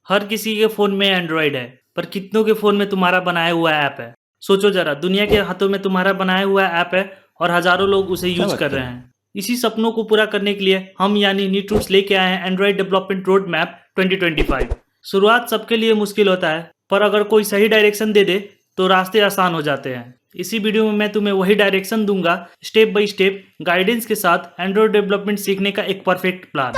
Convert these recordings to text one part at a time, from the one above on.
हर किसी के फ़ोन में एंड्रॉइड है, पर कितनों के फ़ोन में तुम्हारा बनाया हुआ ऐप है? सोचो ज़रा, दुनिया के हाथों में तुम्हारा बनाया हुआ ऐप है और हज़ारों लोग उसे यूज़ कर रहे हैं। इसी सपनों को पूरा करने के लिए हम यानी नीटरूट्स लेके आए हैं एंड्रॉइड डेवलपमेंट रोड मैप 2025। शुरुआत सबके लिए मुश्किल होता है, पर अगर कोई सही डायरेक्शन दे दे तो रास्ते आसान हो जाते हैं। इसी वीडियो में मैं तुम्हें वही डायरेक्शन दूंगा, स्टेप बाय स्टेप गाइडेंस के साथ एंड्रॉइड डेवलपमेंट सीखने का एक परफेक्ट प्लान।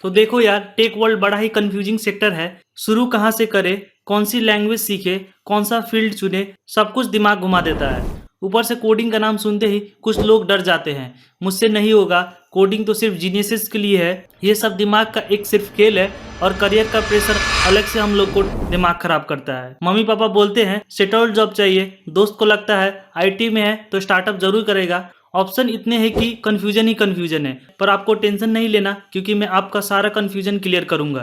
तो देखो यार, टेक वर्ल्ड बड़ा ही कंफ्यूजिंग सेक्टर है। शुरू कहाँ से करें, कौन सी लैंग्वेज सीखे, कौन सा फील्ड चुने, सब कुछ दिमाग घुमा देता है। ऊपर से कोडिंग का नाम सुनते ही कुछ लोग डर जाते हैं, मुझसे नहीं होगा, कोडिंग तो सिर्फ जीनियसेस के लिए है। ये सब दिमाग का एक सिर्फ खेल है और करियर का प्रेशर अलग से हम लोग को दिमाग खराब करता है। मम्मी पापा बोलते हैं सेटल्ड जॉब चाहिए, दोस्त को लगता है आईटी में है तो स्टार्टअप जरूर करेगा। ऑप्शन इतने हैं कि कन्फ्यूजन ही कन्फ्यूजन है, पर आपको टेंशन नहीं लेना क्योंकि मैं आपका सारा कन्फ्यूजन क्लियर करूंगा।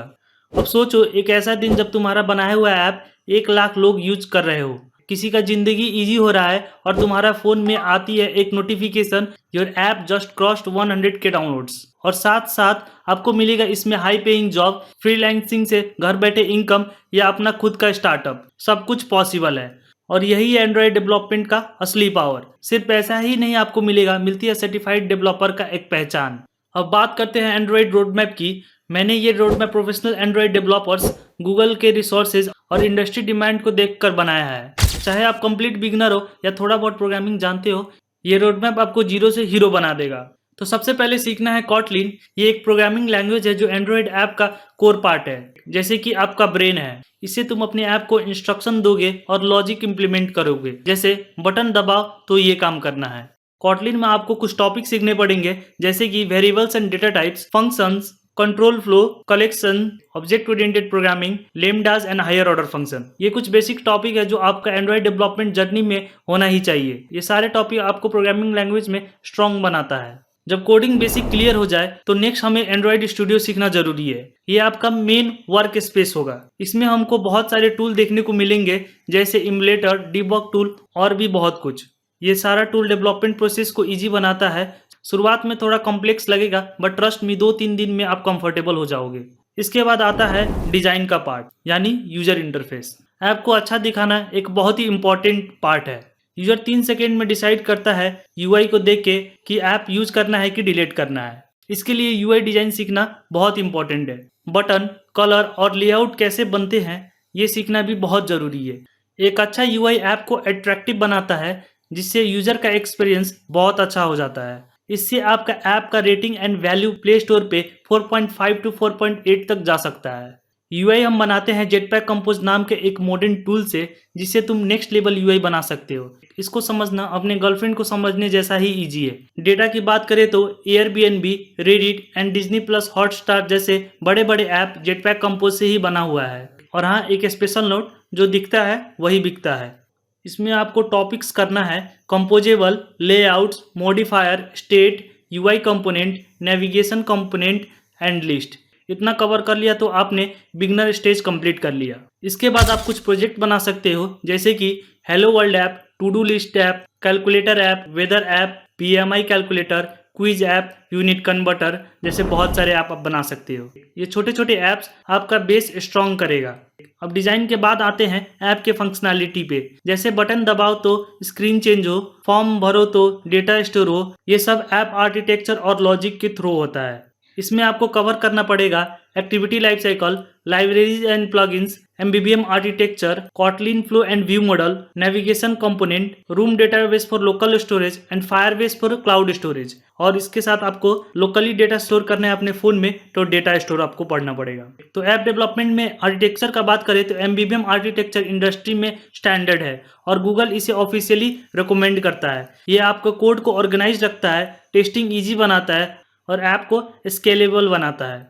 अब सोचो, एक ऐसा दिन जब तुम्हारा बनाया हुआ ऐप 1 लाख लोग यूज कर रहे हो, किसी का जिंदगी इजी हो रहा है और तुम्हारा फोन में आती है एक notification, your app just crossed 100K downloads, और साथ साथ आपको मिलेगा इसमें हाई पेइंग जॉब, फ्रीलांसिंग से घर बैठे इनकम या अपना खुद का स्टार्टअप। सब कुछ पॉसिबल है और यही है एंड्रॉइड डेवलपमेंट का असली पावर। सिर्फ पैसा ही नहीं आपको मिलेगा, मिलती है सर्टिफाइड डेवलपर का एक पहचान। अब बात करते हैं एंड्रॉइड रोडमैप की। मैंने ये roadmap professional Android developers, Google के रिसोर्सेज और इंडस्ट्री डिमांड को देखकर बनाया है। चाहे आप कंप्लीट बिगनर हो या थोड़ा बहुत प्रोग्रामिंग जानते हो, ये रोडमैप आपको जीरो से हीरो बना देगा। तो सबसे पहले सीखना है कॉटलिन। ये एक प्रोग्रामिंग लैंग्वेज है जो एंड्रॉइड ऐप का कोर पार्ट है, जैसे कि आपका ब्रेन है। इससे तुम अपने ऐप को इंस्ट्रक्शन दोगे और लॉजिक इंप्लीमेंट करोगे, जैसे बटन दबाओ तो ये काम करना है। कॉटलिन में आपको कुछ टॉपिक सीखने पड़ेंगे, जैसे कि variables and data types, functions, control flow, collection, object oriented programming, lambdas and higher order function. ये कुछ बेसिक टॉपिक है जो आपका एंड्रॉइड डेवलपमेंट जर्नी में होना ही चाहिए। ये सारे टॉपिक आपको प्रोग्रामिंग लैंग्वेज में स्ट्रांग बनाता है। जब कोडिंग बेसिक क्लियर हो जाए तो नेक्स्ट हमें एंड्रॉइड स्टूडियो सीखना जरूरी है। ये आपका मेन वर्क स्पेस होगा। इसमें हमको बहुत सारे टूल देखने को मिलेंगे, जैसे इमुलेटर, डिबग टूल और भी बहुत कुछ। ये सारा टूल डेवलपमेंट प्रोसेस को इजी बनाता है। शुरुआत में थोड़ा कॉम्प्लेक्स लगेगा, बट ट्रस्ट मी, 2-3 दिन में आप कंफर्टेबल हो जाओगे। इसके बाद आता है डिजाइन का पार्ट, यानी यूजर इंटरफेस। ऐप को अच्छा दिखाना एक बहुत ही इंपॉर्टेंट पार्ट है। यूजर 3 सेकेंड में डिसाइड करता है यूआई को देख के कि ऐप यूज करना है कि डिलीट करना है। इसके लिए यूआई डिजाइन सीखना बहुत इंपॉर्टेंट है। बटन, कलर और लेआउट कैसे बनते हैं, ये सीखना भी बहुत जरूरी है। एक अच्छा यूआई ऐप को अट्रैक्टिव बनाता है, जिससे यूजर का एक्सपीरियंस बहुत अच्छा हो जाता है। इससे आपका ऐप का rating and value play store पे 4.5 to 4.8 तक जा सकता है। यूआई हम बनाते हैं जेटपैक कंपोज नाम के एक मॉडर्न टूल से, जिससे तुम नेक्स्ट लेवल यूआई बना सकते हो। इसको समझना अपने गर्लफ्रेंड को समझने जैसा ही इजी है। डेटा की बात करें तो Airbnb, Reddit and Disney plus Hotstar जैसे बड़े बड़े ऐप जेटपैक कंपोज से ही बना हुआ है। और हाँ, एक स्पेशल नोट, जो दिखता है वही बिकता है। इसमें आपको टॉपिक्स करना है composable, layouts, modifier, state, UI component, navigation component and list. इतना कवर कर लिया तो आपने बिगनर स्टेज कंप्लीट कर लिया। इसके बाद आप कुछ प्रोजेक्ट बना सकते हो, जैसे कि hello world app, to do list app, calculator app, weather app, BMI calculator, quiz app, unit converter जैसे बहुत सारे ऐप आप बना सकते हो। ये छोटे छोटे ऐप्स आपका बेस स्ट्रॉन्ग करेगा। अब डिजाइन के बाद आते हैं ऐप के फंक्शनैलिटी पे, जैसे बटन दबाओ तो स्क्रीन चेंज हो, फॉर्म भरो तो डेटा स्टोर हो। ये सब ऐप आर्किटेक्चर और लॉजिक के थ्रू होता है। इसमें आपको कवर करना पड़ेगा activity life cycle, libraries and plugins, एमबीबीएम architecture, Kotlin flow and view model, navigation component, room database for local storage and Firebase for cloud storage. और इसके साथ आपको लोकली डेटा स्टोर करना है अपने फोन में, तो डेटा स्टोर आपको पढ़ना पड़ेगा। तो ऐप डेवलपमेंट में आर्किटेक्चर का बात करें तो एमबीबीएम आर्किटेक्चर इंडस्ट्री में स्टैंडर्ड है और गूगल इसे ऑफिशियली रिकमेंड करता है। ये आपको कोड को ऑर्गेनाइज रखता है, टेस्टिंग ईजी बनाता है और ऐप को स्केलेबल बनाता है।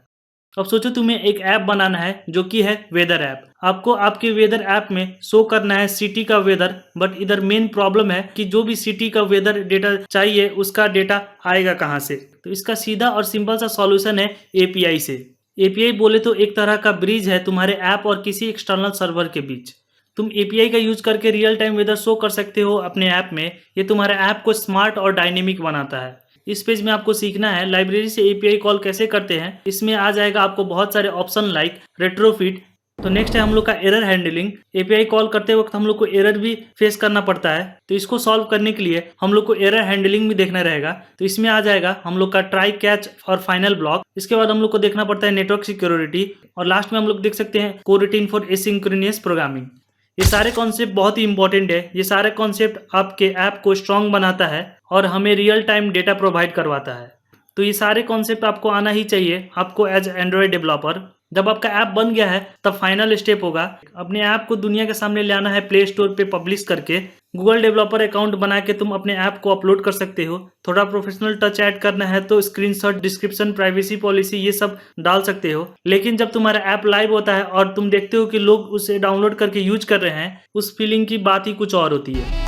अब सोचो, तुम्हें एक ऐप बनाना है जो कि है वेदर ऐप। आपको आपके वेदर ऐप में शो करना है सिटी का वेदर, बट इधर मेन प्रॉब्लम है कि जो भी सिटी का वेदर डेटा चाहिए उसका डेटा आएगा कहाँ से। तो इसका सीधा और सिंपल सा सॉल्यूशन है एपीआई से। एपीआई बोले तो एक तरह का ब्रिज है तुम्हारे ऐप और किसी एक्सटर्नल सर्वर के बीच। तुम एपीआई का यूज करके रियल टाइम वेदर शो कर सकते हो अपने ऐप में। ये तुम्हारे ऐप को स्मार्ट और डायनेमिक बनाता है। इस पेज में आपको सीखना है लाइब्रेरी से एपीआई कॉल कैसे करते हैं। इसमें आ जाएगा आपको बहुत सारे ऑप्शन लाइक रेट्रोफिट। तो नेक्स्ट है हम लोग का एरर हैंडलिंग। एपीआई कॉल करते वक्त हम लोग को एरर भी फेस करना पड़ता है, तो इसको सॉल्व करने के लिए हम लोग को एरर हैंडलिंग भी देखना रहेगा। तो इसमें आ जाएगा हम लोग का ट्राई कैच और फाइनल ब्लॉक। इसके बाद हम लोग को देखना पड़ता है नेटवर्क सिक्योरिटी, और लास्ट में हम लोग देख सकते हैं कोरूटीन फॉर एसिंक्रोनस प्रोग्रामिंग। ये सारे कॉन्सेप्ट बहुत ही इंपॉर्टेंट है। ये सारे कॉन्सेप्ट आपके ऐप को स्ट्रांग बनाता है और हमें रियल टाइम डेटा प्रोवाइड करवाता है। तो ये सारे कॉन्सेप्ट आपको आना ही चाहिए आपको एज एंड्रॉयड डेवलपर। जब आपका ऐप बन गया है तब फाइनल स्टेप होगा अपने ऐप को दुनिया के सामने ले आना है प्ले स्टोर पे पब्लिश करके। गूगल डेवलपर अकाउंट बना के तुम अपने ऐप को अपलोड कर सकते हो। थोड़ा प्रोफेशनल टच ऐड करना है तो स्क्रीनशॉट, डिस्क्रिप्शन, प्राइवेसी पॉलिसी ये सब डाल सकते हो। लेकिन जब तुम्हारा ऐप लाइव होता है और तुम देखते हो कि लोग उसे डाउनलोड करके यूज कर रहे हैं, उस फीलिंग की बात ही कुछ और होती है।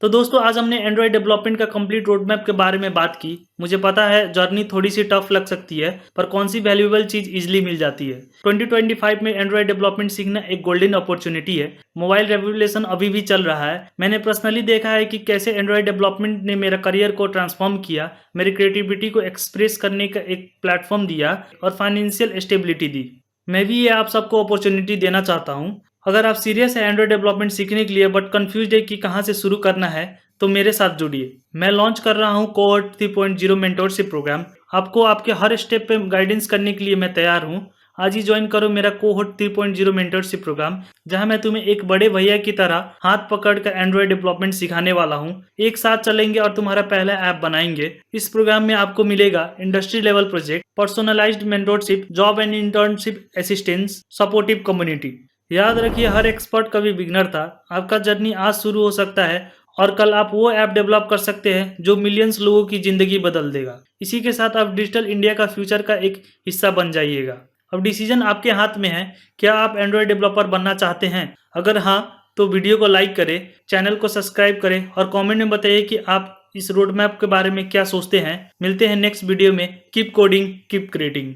तो दोस्तों आज हमने एंड्रॉयड डेवलपमेंट का कंप्लीट रोड मैप के बारे में बात की। मुझे पता है जर्नी थोड़ी सी टफ लग सकती है, पर कौन सी वैल्यूएबल चीज इजीली मिल जाती है। 2025 में एंड्रॉयड डेवलपमेंट सीखना एक गोल्डन अपॉर्चुनिटी है। मोबाइल रेवोल्यूशन अभी भी चल रहा है। मैंने पर्सनली देखा है कि कैसे एंड्रॉयड डेवलपमेंट ने मेरा करियर को ट्रांसफॉर्म किया, मेरी क्रिएटिविटी को एक्सप्रेस करने का एक प्लेटफॉर्म दिया और फाइनेंशियल स्टेबिलिटी दी। मैं भी ये आप सबको अपॉर्चुनिटी देना चाहता हूँ। अगर आप सीरियस है एंड्रॉयड डेवलपमेंट सीखने के लिए बट कंफ्यूज है कि कहाँ से शुरू करना है, तो मेरे साथ जुड़िए। मैं लॉन्च कर रहा हूँ कोहोर्ट 3.0 मेंटोरशिप प्रोग्राम। आपको आपके हर स्टेप पे गाइडेंस करने के लिए मैं तैयार हूँ। आज ही ज्वाइन करो मेरा कोहोर्ट 3.0 मेंटोरशिप प्रोग्राम, जहां मैं तुम्हें एक बड़े भैया की तरह हाथ पकड़ कर एंड्रॉयड डेवलपमेंट सिखाने वाला हूं। एक साथ चलेंगे और तुम्हारा पहला ऐप बनाएंगे। इस प्रोग्राम में आपको मिलेगा industry level project, personalised mentorship, job and internship assistance, supportive community. याद रखिए हर एक्सपर्ट कभी बिगनर था। आपका जर्नी आज शुरू हो सकता है और कल आप वो ऐप डेवलप कर सकते हैं जो मिलियंस लोगों की जिंदगी बदल देगा। इसी के साथ आप डिजिटल इंडिया का फ्यूचर का एक हिस्सा बन जाइएगा। अब डिसीजन आपके हाथ में है। क्या आप एंड्रॉयड डेवलपर बनना चाहते हैं? अगर हाँ तो वीडियो को लाइक करें, चैनल को सब्सक्राइब करें और कमेंट में बताइए कि आप इस रोड मैप के बारे में क्या सोचते हैं। मिलते हैं नेक्स्ट वीडियो में। Keep coding, keep creating.